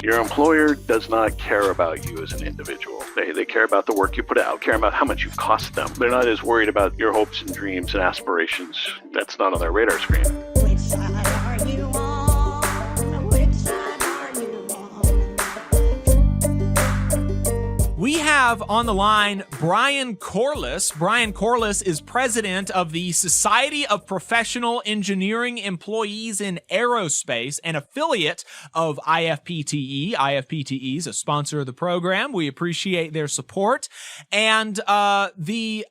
Your employer does not care about you as an individual. They care about the work you put out, care about how much you cost them. They're not as worried about your hopes and dreams and aspirations. That's not on their radar screen. Which side are you on? Which side are you on? We have on the line Brian Corliss. Brian Corliss is president of the Society of Professional Engineering Employees in Aerospace, an affiliate of IFPTE. IFPTE is a sponsor of the program. We appreciate their support. And the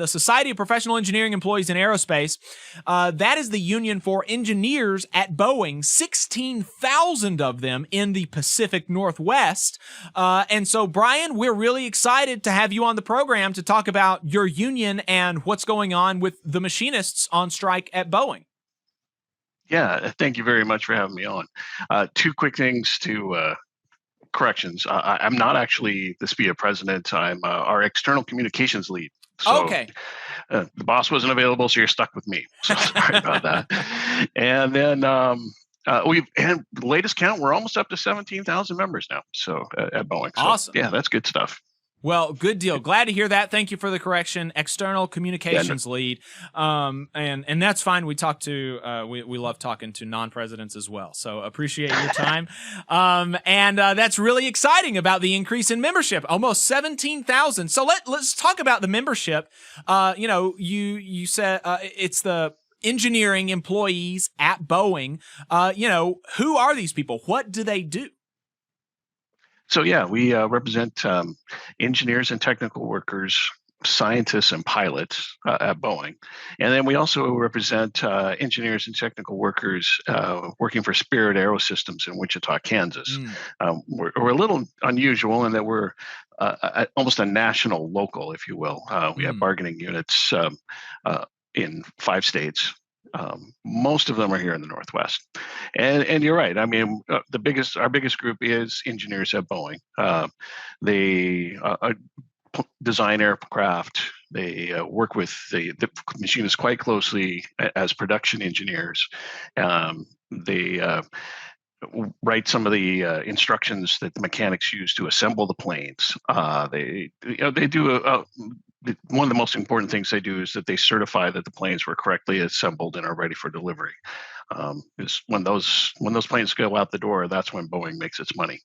Society of Professional Engineering Employees in Aerospace, that is the union for engineers at Boeing, 16,000 of them in the Pacific Northwest. And so, Brian, we're really excited to have you on the program to talk about your union and what's going on with the machinists on strike at Boeing. Yeah, thank you very much for having me on. Two quick things to corrections. I'm not actually the SPIA president. I'm our external communications lead. So, okay. The boss wasn't available, so you're stuck with me. So sorry about that. And then the latest count, we're almost up to 17,000 members now. So at Boeing. So, awesome. Yeah, that's good stuff. Well, good deal. Glad to hear that. Thank you for the correction. External communications lead. And that's fine. We talk to, we love talking to non-presidents as well. So appreciate your time. And that's really exciting about the increase in membership, almost 17,000. So let's talk about the membership. You said, it's the engineering employees at Boeing. Who are these people? What do they do? So yeah, we represent engineers and technical workers, scientists and pilots at Boeing. And then we also represent engineers and technical workers working for Spirit Aerosystems in Wichita, Kansas. We're a little unusual in that we're almost a national local, if you will. We have bargaining units in 5 states. Most of them are here in the Northwest, and you're right. I mean, our biggest group is engineers at Boeing. They design aircraft. They work with the machinists quite closely as production engineers. They write some of the instructions that the mechanics use to assemble the planes. They do one of the most important things they do is that they certify that the planes were correctly assembled and are ready for delivery. Because when those planes go out the door, that's when Boeing makes its money.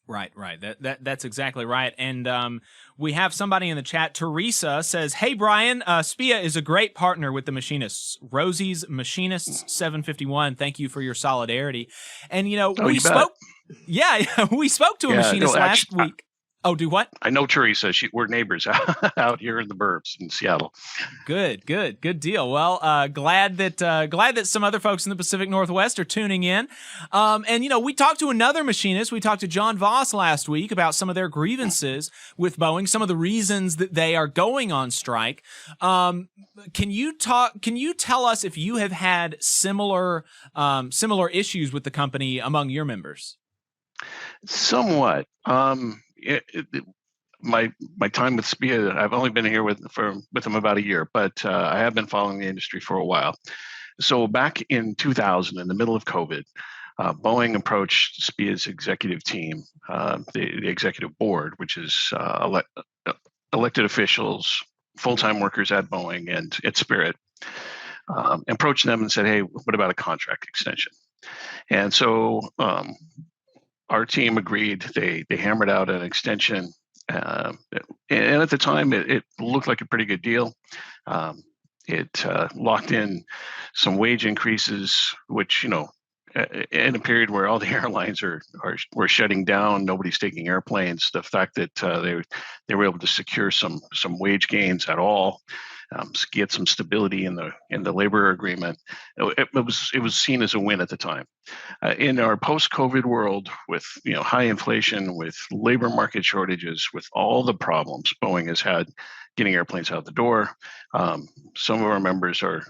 Right. That's exactly right. And we have somebody in the chat. Teresa says, "Hey Brian, SPIA is a great partner with the machinists. Rosie's Machinists 751. Thank you for your solidarity." And we spoke. Yeah, we spoke to a machinist last week. Oh, do what? I know Teresa. We're neighbors out here in the burbs in Seattle. Good deal. Well, glad that some other folks in the Pacific Northwest are tuning in. And we talked to another machinist. We talked to John Voss last week about some of their grievances with Boeing, some of the reasons that they are going on strike. Can you tell us if you have had similar issues with the company among your members? Somewhat. My time with SPIA, I've only been here with them about a year, but I have been following the industry for a while. So back in 2000, in the middle of COVID, Boeing approached SPIA's executive team, the executive board, which is elected officials, full-time workers at Boeing and at Spirit, approached them and said, "Hey, what about a contract extension?" And so our team agreed. They hammered out an extension, and at the time, it looked like a pretty good deal. It locked in some wage increases, which in a period where all the airlines were shutting down, nobody's taking airplanes. The fact that they were able to secure some wage gains at all, get some stability in the labor agreement, it was seen as a win at the time. In our post-COVID world, with high inflation, with labor market shortages, with all the problems Boeing has had getting airplanes out the door, some of our members are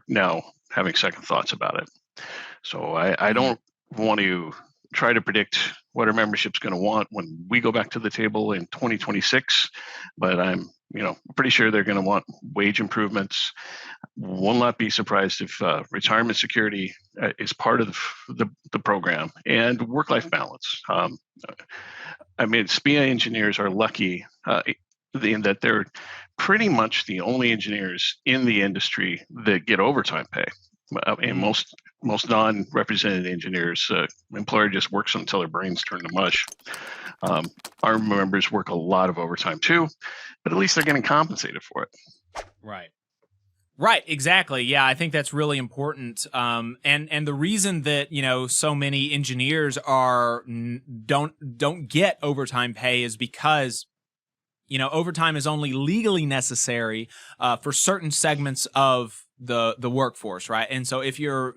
now having second thoughts about it. So I don't want to try to predict what our membership's going to want when we go back to the table in 2026, but I'm pretty sure they're going to want wage improvements. Will not be surprised if retirement security is part of the program, and work-life balance. I mean, SPIA engineers are lucky in that they're pretty much the only engineers in the industry that get overtime pay. And most non-represented engineers, employer just works until their brains turn to mush. Our members work a lot of overtime too, but at least they're getting compensated for it. Right. Right, exactly. Yeah, I think that's really important. And the reason that so many engineers don't get overtime pay is because overtime is only legally necessary for certain segments of the workforce, right? And so if you're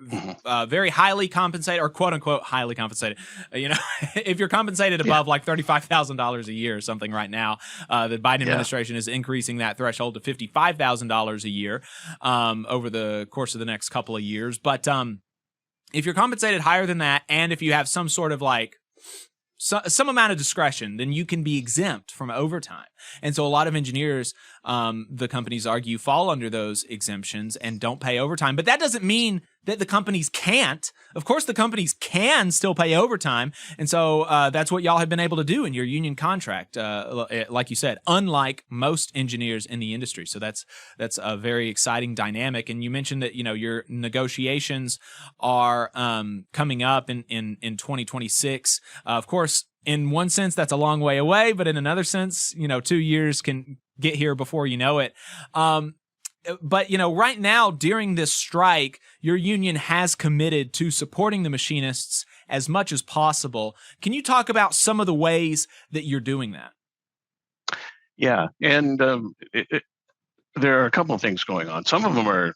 very highly compensated, or quote unquote highly compensated, if you're compensated above like $35,000 a year or something right now, the Biden administration is increasing that threshold to $55,000 a year over the course of the next couple of years. But if you're compensated higher than that, and if you have some sort of like some amount of discretion, then you can be exempt from overtime. And so a lot of engineers, the companies argue, fall under those exemptions and don't pay overtime. But that doesn't mean that the companies can't. Of course, the companies can still pay overtime. And so that's what y'all have been able to do in your union contract, like you said, unlike most engineers in the industry. So that's a very exciting dynamic. And you mentioned that, your negotiations are coming up in 2026. Of course, in one sense, that's a long way away, but in another sense, 2 years can get here before you know it. But, right now during this strike, your union has committed to supporting the machinists as much as possible. Can you talk about some of the ways that you're doing that? Yeah. And there are a couple of things going on. Some of them are,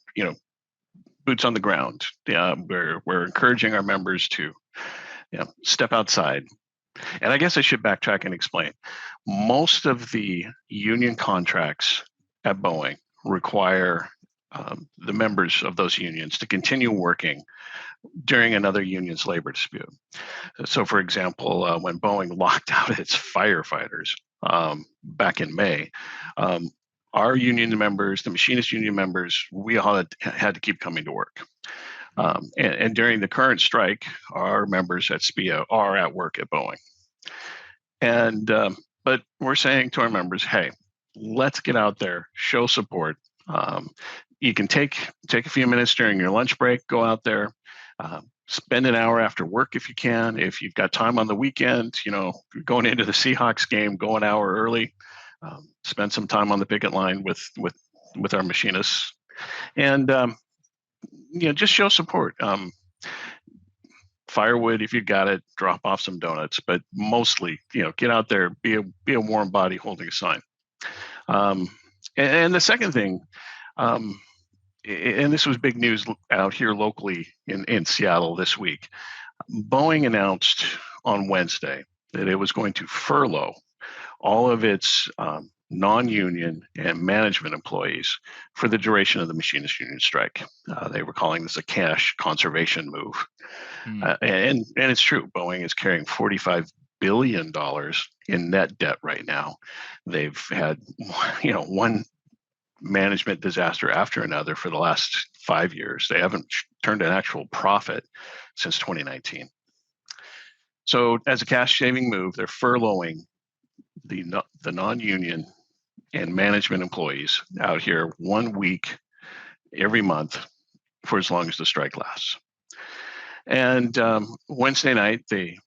boots on the ground. We're encouraging our members to, step outside. And I guess I should backtrack and explain. Most of the union contracts at Boeing require the members of those unions to continue working during another union's labor dispute. So, for example, when Boeing locked out its firefighters back in May, our union members, the machinist union members, we all had to keep coming to work. And during the current strike, our members at SPIA are at work at Boeing. And but we're saying to our members, hey, let's get out there, show support. You can take a few minutes during your lunch break, go out there, spend an hour after work if you can. If you've got time on the weekend, going into the Seahawks game, go an hour early, spend some time on the picket line with our machinists, and just show support. Firewood, if you got it, drop off some donuts, but mostly, get out there, be a warm body holding a sign. And the second thing, and this was big news out here locally in Seattle this week, Boeing announced on Wednesday that it was going to furlough all of its non-union and management employees for the duration of the machinist union strike. They were calling this a cash conservation move. And it's true. Boeing is carrying $45 billion in net debt right now. They've had, one management disaster after another for the last 5 years. They haven't turned an actual profit since 2019. So as a cash saving move, they're furloughing the non-union and management employees out here 1 week every month for as long as the strike lasts. And Wednesday night, they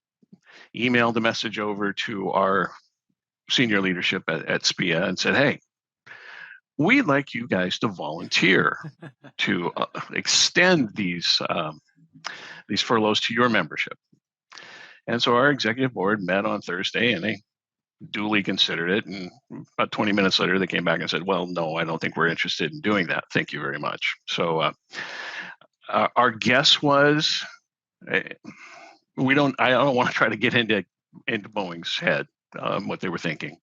emailed a message over to our senior leadership at SPIA and said, hey, we'd like you guys to volunteer to extend these furloughs to your membership. And so our executive board met on Thursday and they duly considered it. And about 20 minutes later, they came back and said, well, no, I don't think we're interested in doing that. Thank you very much. So our guess was, I don't want to try to get into Boeing's head, what they were thinking.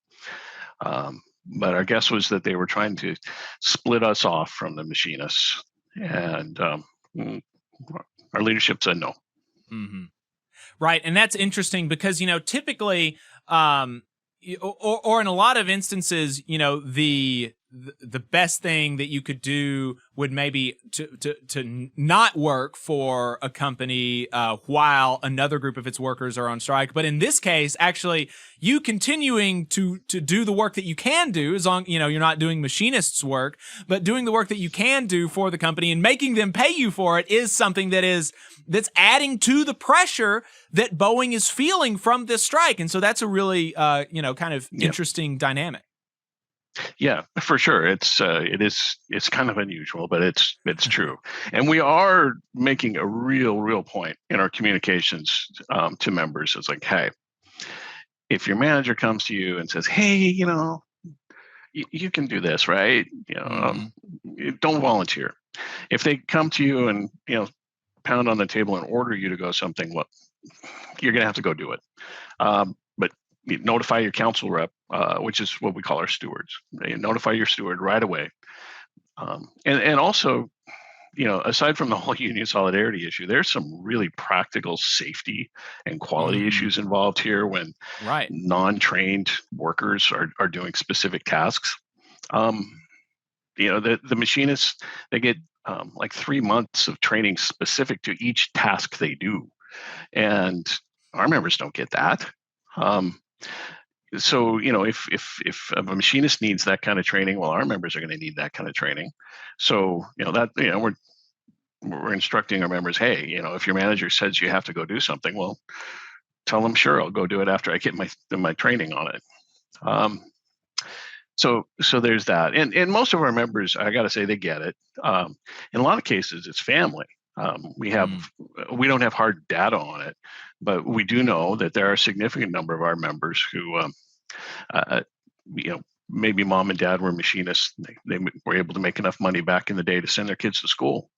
But our guess was that they were trying to split us off from the machinists. And our leadership said no. Mm-hmm. Right. And that's interesting because, typically, or in a lot of instances, the best thing that you could do would maybe to not work for a company while another group of its workers are on strike. But in this case, actually, you continuing to do the work that you can do, as long you're not doing machinists work, but doing the work that you can do for the company and making them pay you for it is something that's adding to the pressure that Boeing is feeling from this strike. And so that's a really kind of interesting dynamic. Yeah, for sure. It's kind of unusual, but it's true. And we are making a real point in our communications to members. It's like, hey, if your manager comes to you and says, hey, you can do this, right? Don't volunteer. If they come to you and pound on the table and order you to go something, well, you're gonna have to go do it. But notify your council rep, which is what we call our stewards. Notify your steward right away. And also, aside from the whole union solidarity issue, there's some really practical safety and quality issues involved here when non-trained workers are doing specific tasks. The machinists, they get like 3 months of training specific to each task they do. And our members don't get that. So, if a machinist needs that kind of training, well, our members are going to need that kind of training. So, we're instructing our members, hey, if your manager says you have to go do something, well, tell them, sure, I'll go do it after I get my training on it. So there's that. And most of our members, I got to say, they get it. In a lot of cases, it's family. We don't have hard data on it, but we do know that there are a significant number of our members who, maybe mom and dad were machinists. They were able to make enough money back in the day to send their kids to school,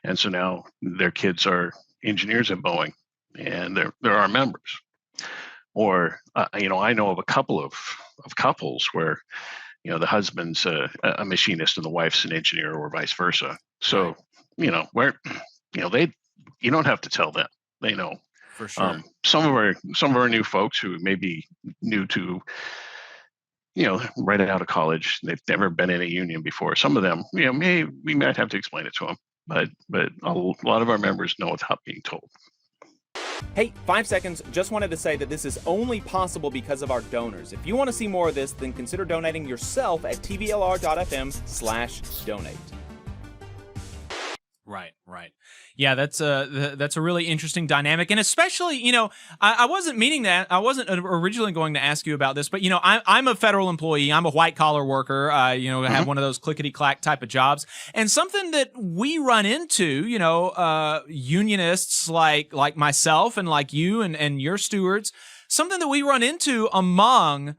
and so now their kids are engineers at Boeing, and they're our members. Or I know of a couple of couples where the husband's a machinist and the wife's an engineer, or vice versa. So where you don't have to tell them; they know. For sure. Some of our new folks who may be new to, right out of college, they've never been in a union before. Some of them, we might have to explain it to them, but a lot of our members know without being told. Hey, 5 seconds, just wanted to say that this is only possible because of our donors. If you want to see more of this, then consider donating yourself at tvlr.fm/donate. Right. Yeah, that's a really interesting dynamic, and especially, I wasn't meaning that. I wasn't originally going to ask you about this, but I'm a federal employee. I'm a white collar worker. I have one of those clickety clack type of jobs, and something that we run into, unionists like myself and like you and your stewards, something that we run into among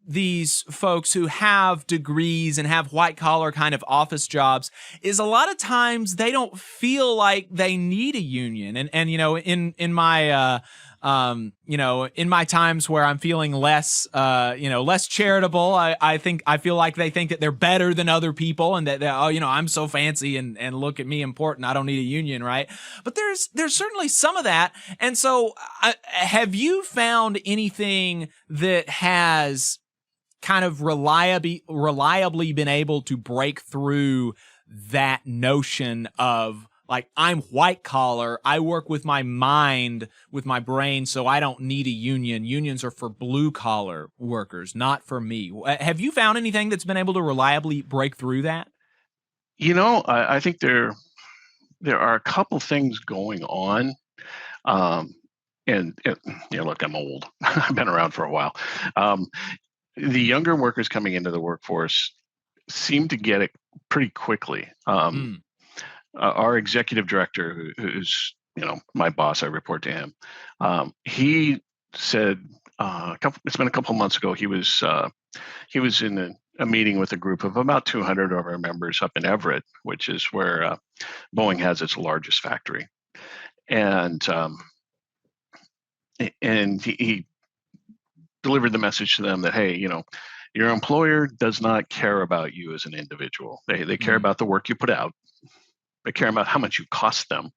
these folks who have degrees and have white collar kind of office jobs is a lot of times they don't feel like they need a union. And in my in my times where I'm feeling less charitable, I feel like they think that they're better than other people, and that I'm so fancy and look at me important, I don't need a union, right? But there's certainly some of that. And so have you found anything that has kind of reliably been able to break through that notion of, like, I'm white collar, I work with my mind, with my brain, so I don't need a union. Unions are for blue collar workers, not for me. Have you found anything that's been able to reliably break through that? I think there are a couple things going on. And look, I'm old. I've been around for a while. The younger workers coming into the workforce seem to get it pretty quickly. Our executive director, who's my boss, I report to him. He said it's been a couple of months ago. He was in a meeting with a group of about 200 of our members up in Everett, which is where Boeing has its largest factory, and he delivered the message to them that, hey, your employer does not care about you as an individual. They care about the work you put out. They care about how much you cost them,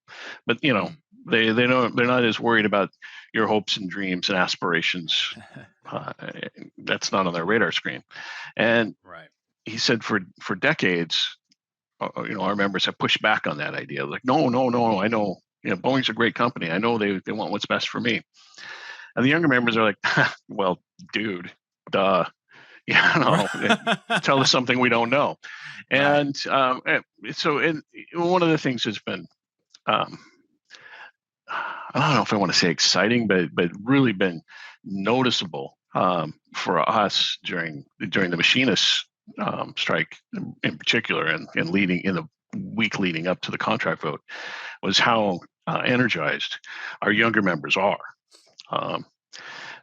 but they don't, they're not as worried about your hopes and dreams and aspirations. Uh, that's not on their radar screen. And Right. he said for decades, our members have pushed back on that idea. Like, no, I know, Boeing's a great company. I know they want what's best for me. And the younger members are like, well, dude, duh, tell us something we don't know. Right. And one of the things has been, I don't know if I want to say exciting, but really been noticeable for us during the machinists strike in particular, and leading in the week leading up to the contract vote, was how energized our younger members are.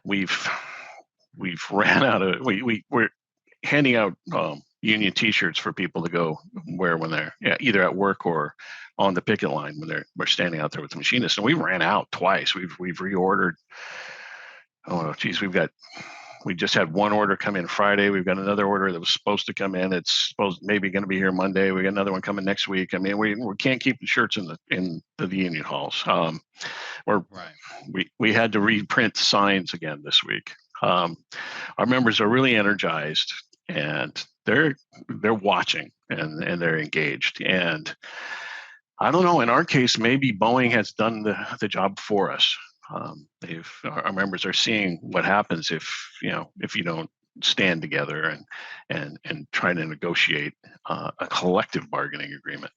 We've ran out of we're handing out union T-shirts for people to go wear when they're either at work or on the picket line when we're standing out there with the machinists. And we ran out twice. We've reordered. Oh geez, we just had one order come in Friday. We've got another order that was supposed to come in. It's maybe going to be here Monday. We got another one coming next week. I mean, we can't keep the shirts in the union halls. We had to reprint signs again this week. Our members are really energized, and they're watching, and they're engaged. And I don't know, in our case, maybe Boeing has done the job for us. Our members are seeing what happens if you don't stand together and try to negotiate a collective bargaining agreement.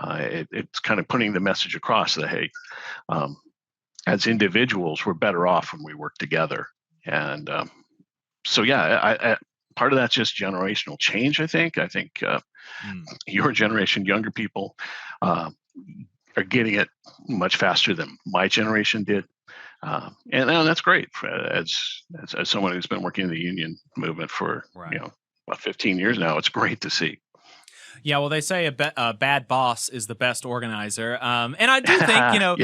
It's kind of putting the message across that, hey, as individuals, we're better off when we work together. And so, I part of that's just generational change. I think your generation, younger people, are getting it much faster than my generation did. And that's great as someone who's been working in the union movement for about 15 years now. It's great to see. Yeah, well, they say a bad boss is the best organizer, and I do think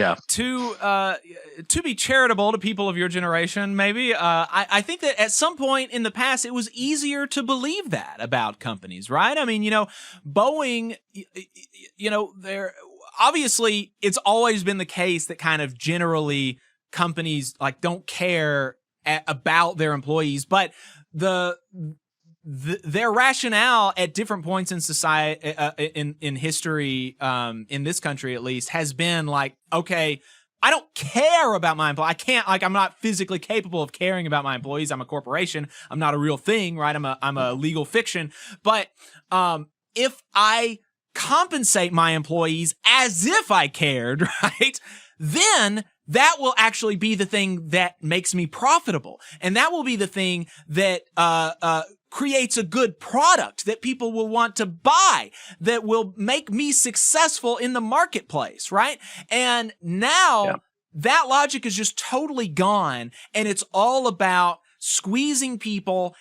to be charitable to people of your generation, maybe I think that at some point in the past it was easier to believe that about companies, right? I mean, Boeing, they're obviously, it's always been the case that kind of generally companies don't care about their employees, but their rationale at different points in society, in history, in this country at least, has been like, okay, I don't care about my employees. I can't, I'm not physically capable of caring about my employees. I'm a corporation. I'm not a real thing, right? I'm a legal fiction. But if I compensate my employees as if I cared, right, then that will actually be the thing that makes me profitable. And that will be the thing that creates a good product that people will want to buy, that will make me successful in the marketplace, right? And now that logic is just totally gone, and it's all about squeezing people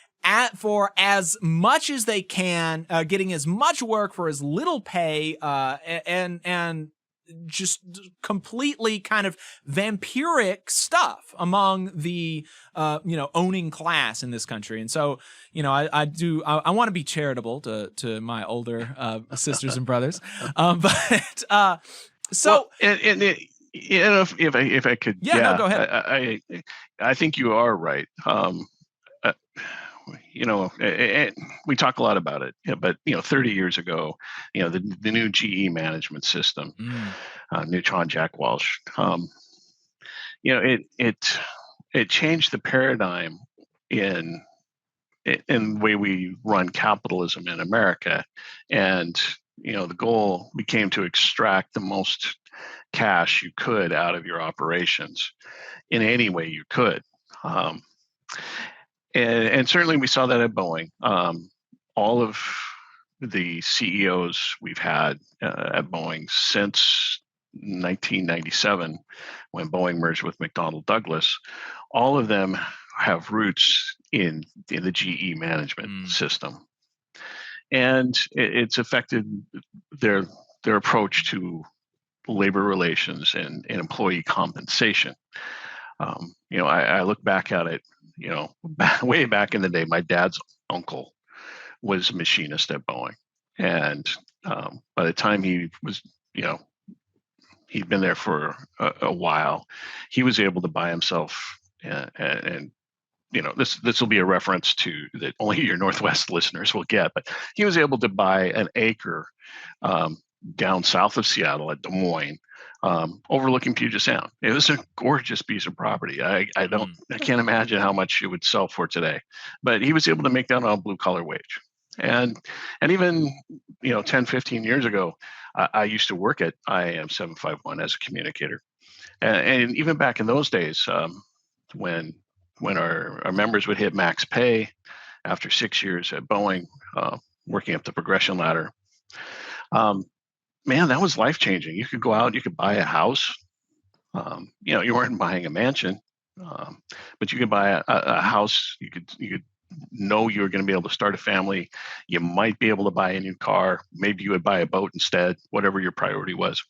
for as much as they can, getting as much work for as little pay, and just completely kind of vampiric stuff among the owning class in this country. And so I want to be charitable to my older sisters and brothers, but so if I could, no, go ahead. I think you are right. We talk a lot about it, but 30 years ago, the new GE management system, new John Jack Walsh, it changed the paradigm in the way we run capitalism in America, and the goal became to extract the most cash you could out of your operations in any way you could. And certainly we saw that at Boeing. All of the CEOs we've had at Boeing since 1997, when Boeing merged with McDonnell Douglas, all of them have roots in the GE management system. And it's affected their approach to labor relations and employee compensation. I look back at it, way back in the day. My dad's uncle was a machinist at Boeing, and by the time he was, he'd been there for a while. He was able to buy himself, and this will be a reference to that only your Northwest listeners will get, but he was able to buy an acre down south of Seattle at Des Moines, overlooking Puget Sound. It was a gorgeous piece of property. I can't imagine how much it would sell for today, but he was able to make that on a blue collar wage. And even 10, 15 years ago, I used to work at IAM 751 as a communicator, and even back in those days, when our members would hit max pay after 6 years at Boeing, working up the progression ladder, man, that was life changing. You could go out, you could buy a house. You weren't buying a mansion, but you could buy a house. You could know you were going to be able to start a family. You might be able to buy a new car. Maybe you would buy a boat instead, whatever your priority was.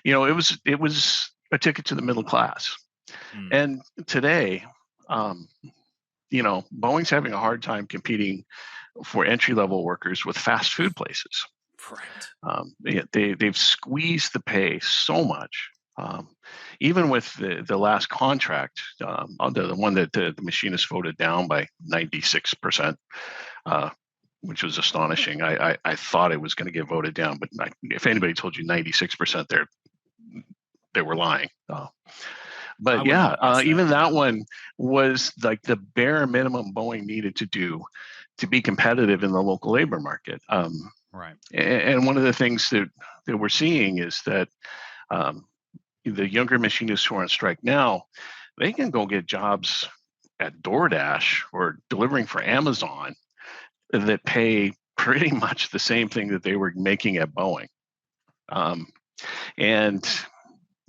It was a ticket to the middle class. And today, Boeing's having a hard time competing for entry-level workers with fast food places. Right. They've squeezed the pay so much. Even with the last contract, the one that the machinists voted down by 96%, which was astonishing. I thought it was going to get voted down, but if anybody told you 96%, they were lying. But yeah, even that one was like the bare minimum Boeing needed to do to be competitive in the local labor market. Right. And one of the things that we're seeing is that the younger machinists who are on strike now, they can go get jobs at DoorDash or delivering for Amazon that pay pretty much the same thing that they were making at Boeing. And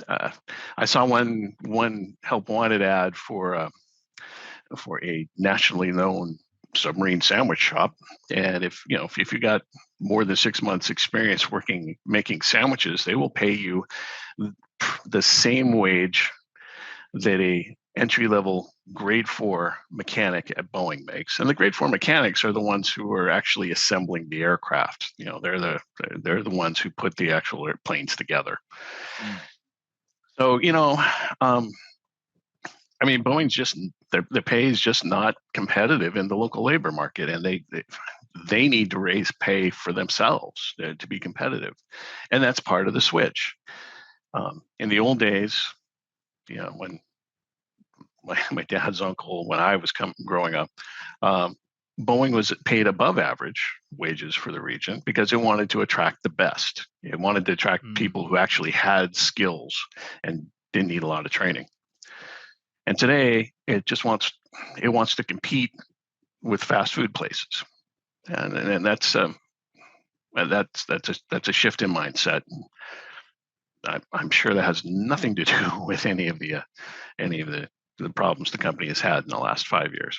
I saw one help wanted ad for a nationally known submarine sandwich shop, and if you got more than 6 months experience making sandwiches, they will pay you the same wage that a entry-level grade 4 mechanic at Boeing makes. And the grade 4 mechanics are the ones who are actually assembling the aircraft. They're the ones who put the actual airplanes together. So Boeing's just their pay is just not competitive in the local labor market, and they need to raise pay for themselves to be competitive, and that's part of the switch. In the old days, when my dad's uncle, when I was growing up, Boeing was paid above average wages for the region because it wanted to attract the best. It wanted to attract people who actually had skills and didn't need a lot of training. And today, it just wants to compete with fast food places, and that's a shift in mindset. I'm sure that has nothing to do with any of the problems the company has had in the last 5 years.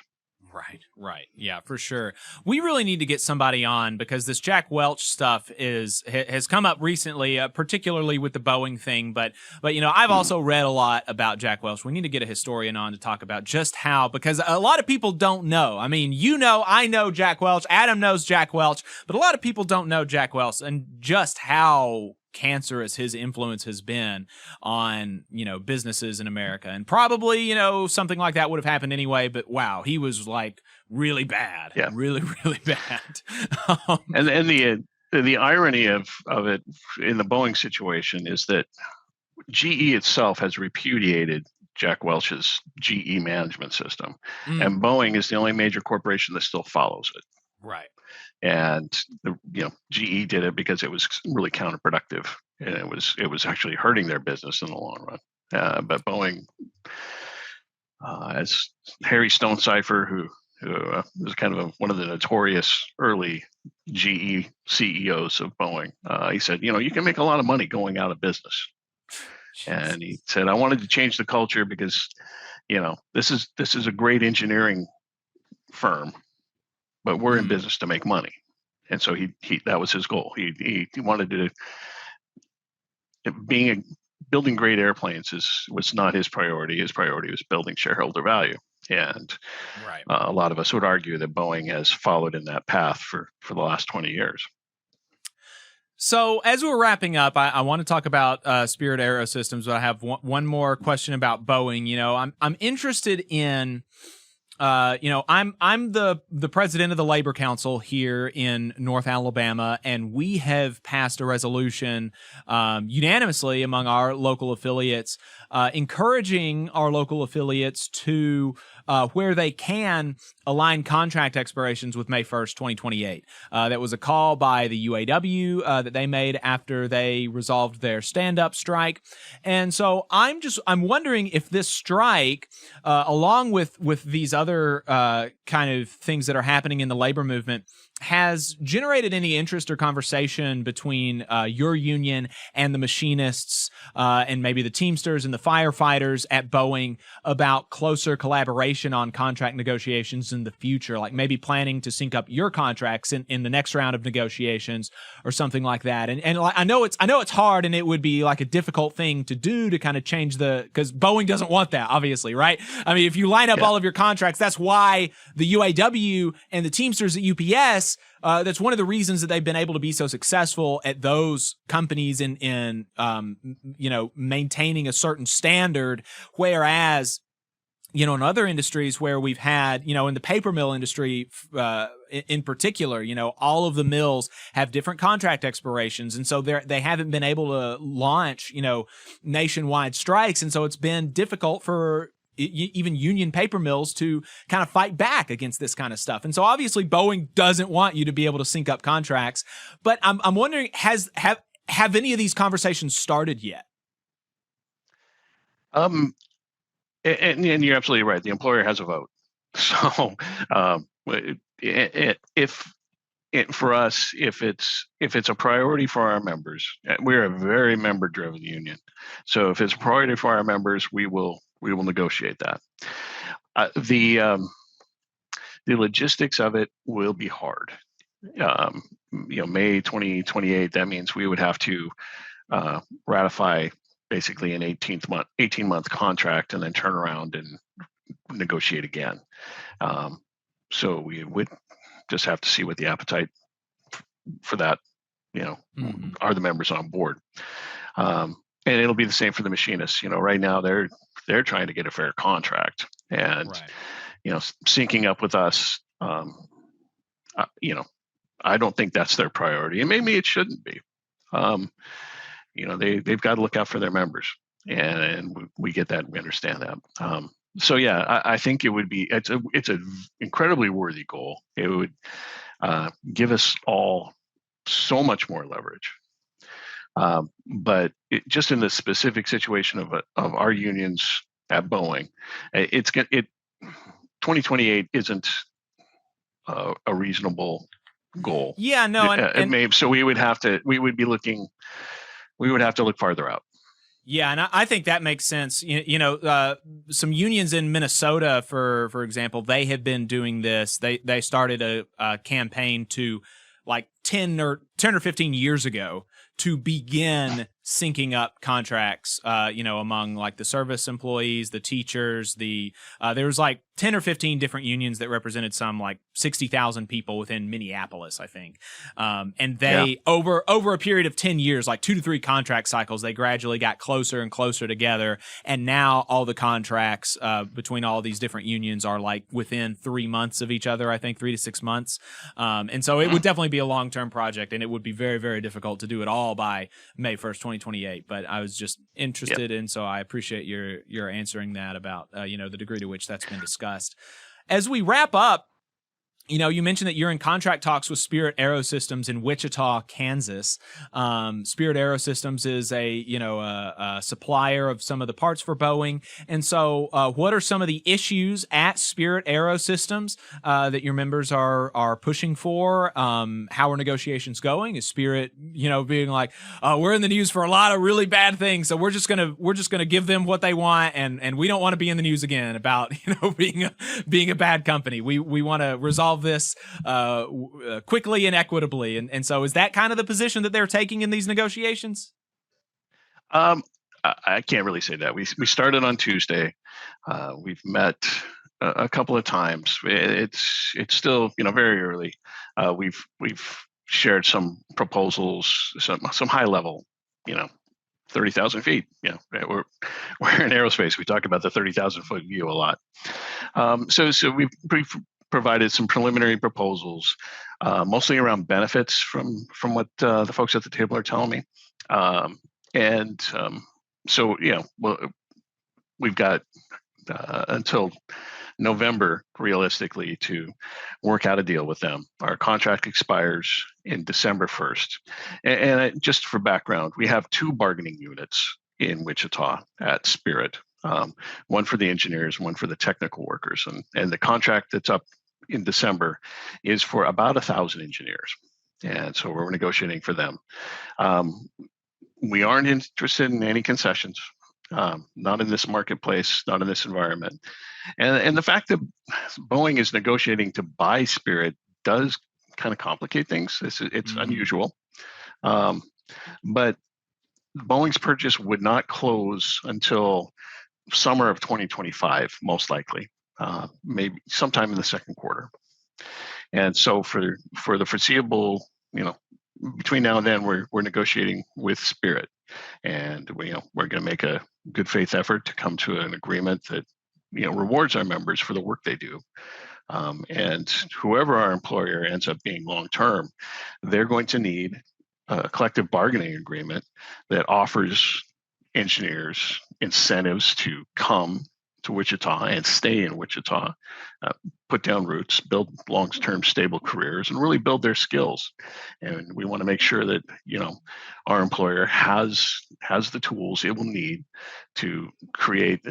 Right. Yeah, for sure. We really need to get somebody on because this Jack Welch stuff has come up recently, particularly with the Boeing thing. But I've also read a lot about Jack Welch. We need to get a historian on to talk about just how, because a lot of people don't know. I mean, I know Jack Welch. Adam knows Jack Welch, but a lot of people don't know Jack Welch and just how cancerous his influence has been on businesses in America. And probably something like that would have happened anyway, but wow, he was like really bad. Yeah. Really bad. And the irony of it in the Boeing situation is that GE itself has repudiated Jack Welch's GE management system, and Boeing is the only major corporation that still follows it. Right. And GE did it because it was really counterproductive, and it was actually hurting their business in the long run. But Boeing, as Harry Stonecipher, who was kind of one of the notorious early GE CEOs of Boeing, he said, you can make a lot of money going out of business. And he said, I wanted to change the culture because, this is a great engineering firm, but we're in business to make money. And so he that was his goal. He wanted to building great airplanes was not his priority. His priority was building shareholder value. And a lot of us would argue that Boeing has followed in that path for the last 20 years. So as we're wrapping up, I want to talk about Spirit Aerosystems, but I have one more question about Boeing. I'm interested in. I'm the president of the Labor Council here in North Alabama, and we have passed a resolution unanimously among our local affiliates, encouraging our local affiliates to, where they can, align contract expirations with May 1st, 2028. That was a call by the UAW that they made after they resolved their stand-up strike. And so I'm wondering if this strike, along with these other kind of things that are happening in the labor movement, has generated any interest or conversation between your union and the machinists and maybe the Teamsters and the firefighters at Boeing about closer collaboration on contract negotiations in the future, like maybe planning to sync up your contracts in the next round of negotiations or something like that. And I know it's hard, and it would be like a difficult thing to do to kind of change because Boeing doesn't want that, obviously, right? I mean, if you line up all of your contracts, that's why the UAW and the Teamsters at UPS, that's one of the reasons that they've been able to be so successful at those companies in maintaining a certain standard, whereas in other industries where we've had, in the paper mill industry, in particular, all of the mills have different contract expirations. And so they haven't been able to launch, nationwide strikes. And so it's been difficult for even union paper mills to kind of fight back against this kind of stuff. And so obviously Boeing doesn't want you to be able to sync up contracts, but I'm wondering, have any of these conversations started yet? And you're absolutely right. The employer has a vote. So for us, if it's a priority for our members, we're a very member-driven union. So if it's a priority for our members, we will negotiate that. The logistics of it will be hard. May 2028. That means we would have to ratify basically an 18-month contract and then turn around and negotiate again. So we would just have to see what the appetite for that, are the members on board. And it'll be the same for the machinists. Right now they're trying to get a fair contract, and syncing up with us. I don't think that's their priority, and maybe it shouldn't be. They've got to look out for their members, and we get that, and we understand that. So yeah, I think it's an incredibly worthy goal. It would give us all so much more leverage. But just in the specific situation of our unions at Boeing, 2028 isn't a reasonable goal. Yeah, no, so we would have to look farther out. Yeah, and I think that makes sense. Some unions in Minnesota, for example, they have been doing this. They started a campaign to, like 10 or 15 years ago, to begin syncing up contracts, among like the service employees, the teachers, there was like 10 or 15 different unions that represented some like 60,000 people within Minneapolis, I think. And they, over a period of 10 years, like 2 to 3 contract cycles, they gradually got closer and closer together. And now all the contracts between all these different unions are like within 3 months of each other, I think 3 to 6 months. And so it would definitely be a long-term project, and it would be very, very difficult to do it all by May 1st, 2028. But I was just interested, and so I appreciate your answering that about the degree to which that's been discussed. As we wrap up, you mentioned that you're in contract talks with Spirit Aerosystems in Wichita, Kansas. Spirit Aerosystems is a supplier of some of the parts for Boeing. And so what are some of the issues at Spirit Aerosystems that your members are pushing for? How are negotiations going? Is Spirit, being like, we're in the news for a lot of really bad things, so we're just gonna give them what they want, and we don't want to be in the news again about being a bad company. We want to resolve this quickly and equitably, and so is that kind of the position that they're taking in these negotiations? I can't really say that. We started on Tuesday. We've met a couple of times. It's still very early. We've shared some proposals, some high level, 30,000 feet. We're in aerospace. We talk about the 30,000 foot view a lot. So we provided some preliminary proposals, mostly around benefits from what the folks at the table are telling me. So we've got until November, realistically, to work out a deal with them. Our contract expires in December 1st. And just for background, we have 2 bargaining units in Wichita at Spirit, one for the engineers, one for the technical workers. And the contract that's up in December is for about 1,000 engineers. And so we're negotiating for them. We aren't interested in any concessions. Not in this marketplace, not in this environment. And the fact that Boeing is negotiating to buy Spirit does kind of complicate things. It's unusual. But Boeing's purchase would not close until summer of 2025, most likely, maybe sometime in the second quarter. And so for the foreseeable, between now and then, we're negotiating with Spirit, and we're going to make a good faith effort to come to an agreement that rewards our members for the work they do. And whoever our employer ends up being long term, they're going to need a collective bargaining agreement that offers engineers incentives to come to Wichita and stay in Wichita, put down roots, build long-term stable careers, and really build their skills. And we want to make sure that our employer has the tools it will need to create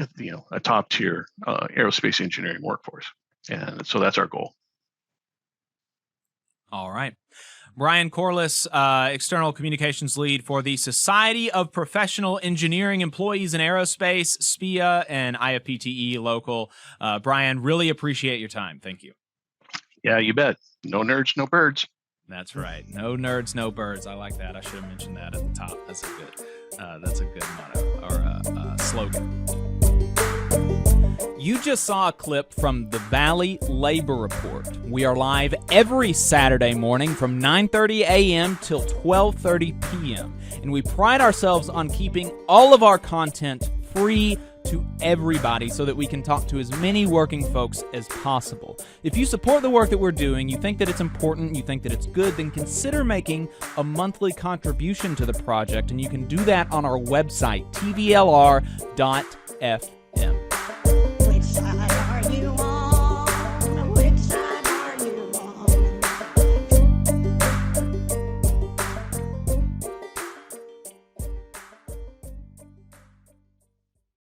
a top-tier aerospace engineering workforce. And so that's our goal. All right. Brian Corliss, External Communications Lead for the Society of Professional Engineering Employees in Aerospace, SPIA, and IFPTE local. Brian, really appreciate your time. Thank you. Yeah, you bet. No nerds, no birds. That's right. No nerds, no birds. I like that. I should have mentioned that at the top. That's a good motto or slogan. You just saw a clip from the Valley Labor Report. We are live every Saturday morning from 9:30 a.m. till 12:30 p.m. And we pride ourselves on keeping all of our content free to everybody so that we can talk to as many working folks as possible. If you support the work that we're doing, you think that it's important, you think that it's good, then consider making a monthly contribution to the project, and you can do that on our website, tvlr.fm.